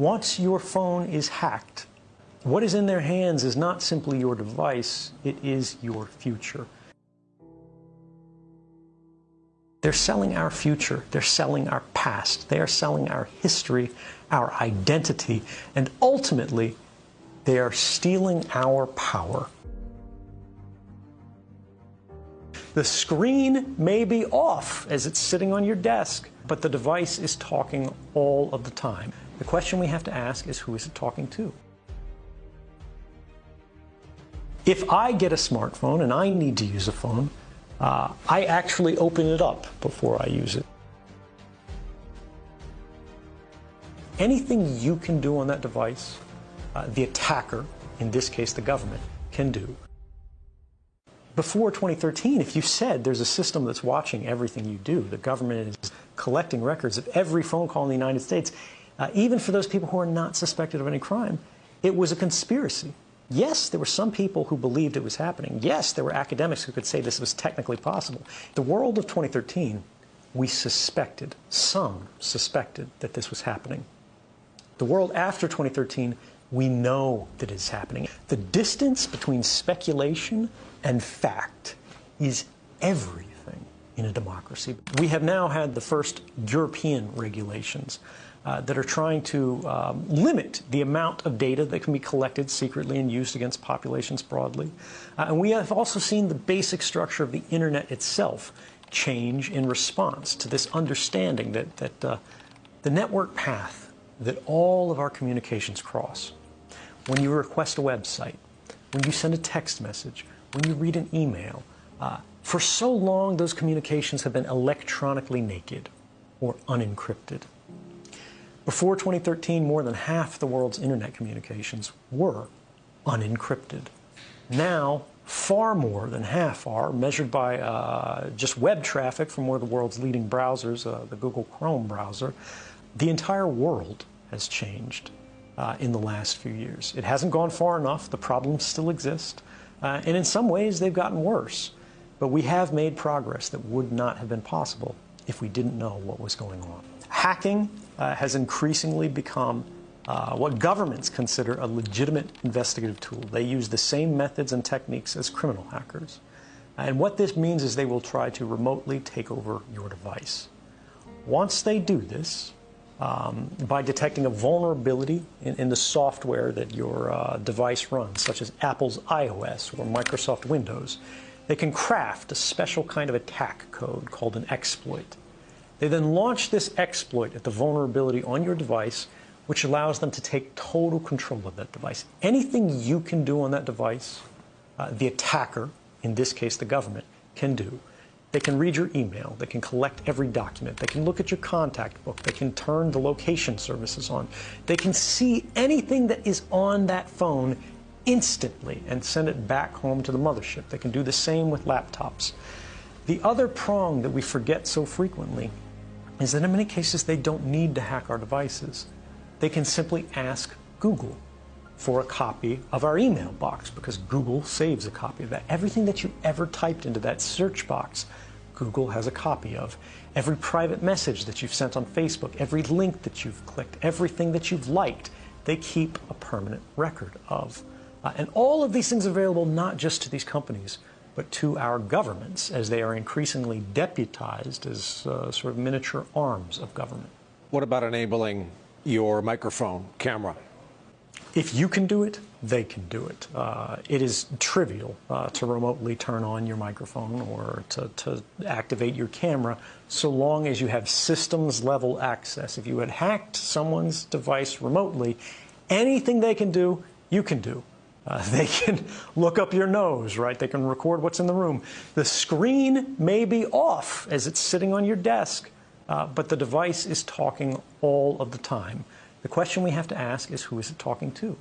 Once your phone is hacked, what is in their hands is not simply your device, it is your future. They're selling our future, they're selling our past, they are selling our history, our identity, and ultimately, they are stealing our power. The screen may be off as it's sitting on your desk, but the device is talking all of the time. The question we have to ask is, who is it talking to? If I get a smartphone and I need to use a phone, I actually open it up before I use it. Anything you can do on that device, the attacker, in this case the government, can do. Before 2013, if you said there's a system that's watching everything you do, the government is collecting records of every phone call in the United States, even for those people who are not suspected of any crime, it was a conspiracy. Yes, there were some people who believed it was happening. Yes, there were academics who could say this was technically possible. The world of 2013, we suspected, some suspected that this was happening. The world after 2013, we know that it's happening. The distance between speculation and fact is everything in a democracy. We have now had the first European regulations that are trying to limit the amount of data that can be collected secretly and used against populations broadly. And we have also seen the basic structure of the internet itself change in response to this understanding that the network path that all of our communications cross, when you request a website, when you send a text message, when you read an email, for so long those communications have been electronically naked or unencrypted. Before 2013, more than half the world's internet communications were unencrypted. Now, far more than half are, measured by just web traffic from one of the world's leading browsers, the Google Chrome browser. The entire world has changed in the last few years. It hasn't gone far enough. The problems still exist. And in some ways, they've gotten worse. But we have made progress that would not have been possible if we didn't know what was going on. Hacking has increasingly become what governments consider a legitimate investigative tool. They use the same methods and techniques as criminal hackers. And what this means is they will try to remotely take over your device. Once they do this, by detecting a vulnerability in the software that your device runs, such as Apple's iOS or Microsoft Windows, they can craft a special kind of attack code called an exploit. They then launch this exploit at the vulnerability on your device, which allows them to take total control of that device. Anything you can do on that device, the attacker, in this case the government, can do. They can read your email, they can collect every document, they can look at your contact book, they can turn the location services on, they can see anything that is on that phone instantly and send it back home to the mothership. They can do the same with laptops. The other prong that we forget so frequently is that in many cases they don't need to hack our devices. They can simply ask Google for a copy of our email box, because Google saves a copy of that. Everything that you ever typed into that search box, Google has a copy of. Every private message that you've sent on Facebook, every link that you've clicked, everything that you've liked, they keep a permanent record of. And all of these things are available not just to these companies, but to our governments, as they are increasingly deputized as sort of miniature arms of government. What about enabling your microphone camera? If you can do it, they can do it. It is trivial to remotely turn on your microphone or to activate your camera, so long as you have systems-level access. If you had hacked someone's device remotely, anything they can do, you can do. They can look up your nose, right? They can record what's in the room. The screen may be off as it's sitting on your desk, but the device is talking all of the time. The question we have to ask is, who is it talking to?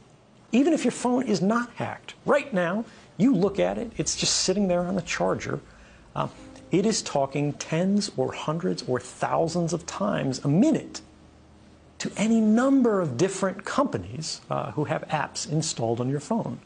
Even if your phone is not hacked, right now, you look at it, it's just sitting there on the charger. It is talking tens or hundreds or thousands of times a minute to any number of different companies who have apps installed on your phone.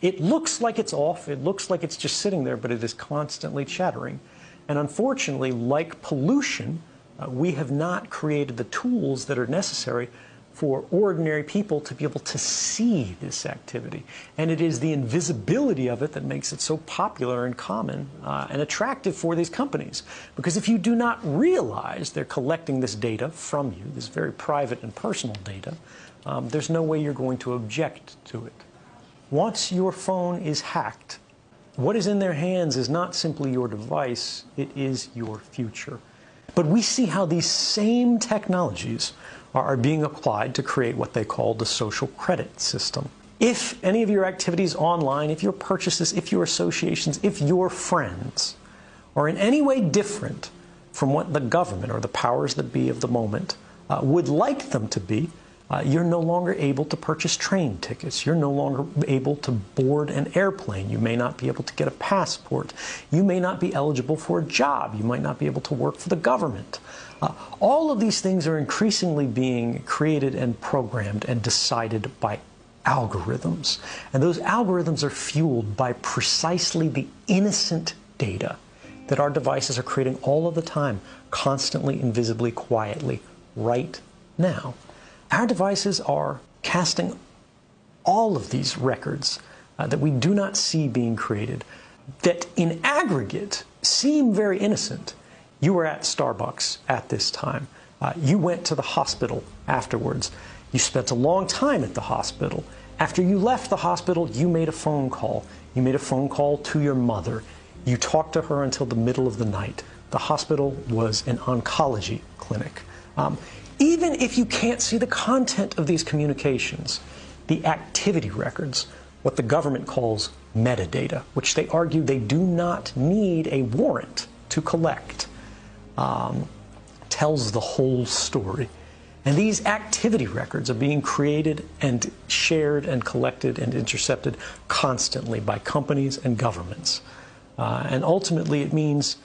It looks like it's off, it looks like it's just sitting there, but it is constantly chattering. And unfortunately, like pollution, we have not created the tools that are necessary for ordinary people to be able to see this activity. And it is the invisibility of it that makes it so popular and common and attractive for these companies. Because if you do not realize they're collecting this data from you, this very private and personal data, there's no way you're going to object to it. Once your phone is hacked, what is in their hands is not simply your device, it is your future. But we see how these same technologies are being applied to create what they call the social credit system. If any of your activities online, if your purchases, if your associations, if your friends are in any way different from what the government or the powers that be of the moment would like them to be, you're no longer able to purchase train tickets. You're no longer able to board an airplane. You may not be able to get a passport. You may not be eligible for a job. You might not be able to work for the government. All of these things are increasingly being created and programmed and decided by algorithms. And those algorithms are fueled by precisely the innocent data that our devices are creating all of the time, constantly, invisibly, quietly, right now. Our devices are casting all of these records that we do not see being created, that in aggregate seem very innocent. You were at Starbucks at this time. You went to the hospital afterwards. You spent a long time at the hospital. After you left the hospital, you made a phone call. You made a phone call to your mother. You talked to her until the middle of the night. The hospital was an oncology clinic. Even if you can't see the content of these communications, the activity records, what the government calls metadata, which they argue they do not need a warrant to collect, tells the whole story. And these activity records are being created and shared and collected and intercepted constantly by companies and governments. And ultimately it means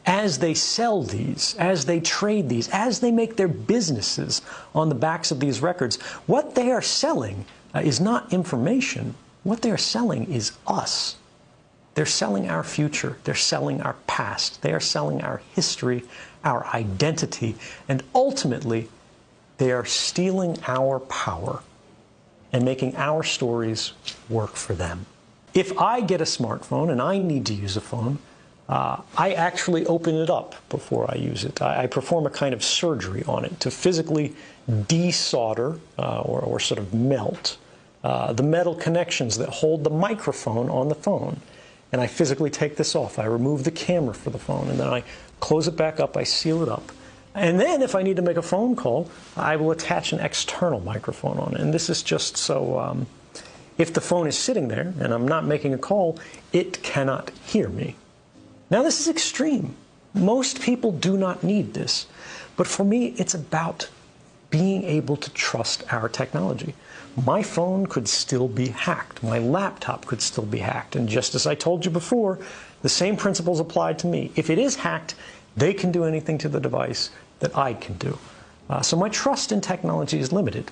as they sell these, as they trade these, as they make their businesses on the backs of these records, what they are selling is not information. What they are selling is us. They're selling our future. They're selling our past. They are selling our history, our identity, and ultimately, they are stealing our power and making our stories work for them. If I get a smartphone and I need to use a phone, I actually open it up before I use it. I perform a kind of surgery on it to physically desolder or sort of melt the metal connections that hold the microphone on the phone. And I physically take this off. I remove the camera for the phone, and then I close it back up, I seal it up. And then if I need to make a phone call, I will attach an external microphone on it. And this is just so if the phone is sitting there and I'm not making a call, it cannot hear me. Now this is extreme. Most people do not need this. But for me, it's about being able to trust our technology. My phone could still be hacked. My laptop could still be hacked. And just as I told you before, the same principles apply to me. If it is hacked, they can do anything to the device that I can do. So my trust in technology is limited.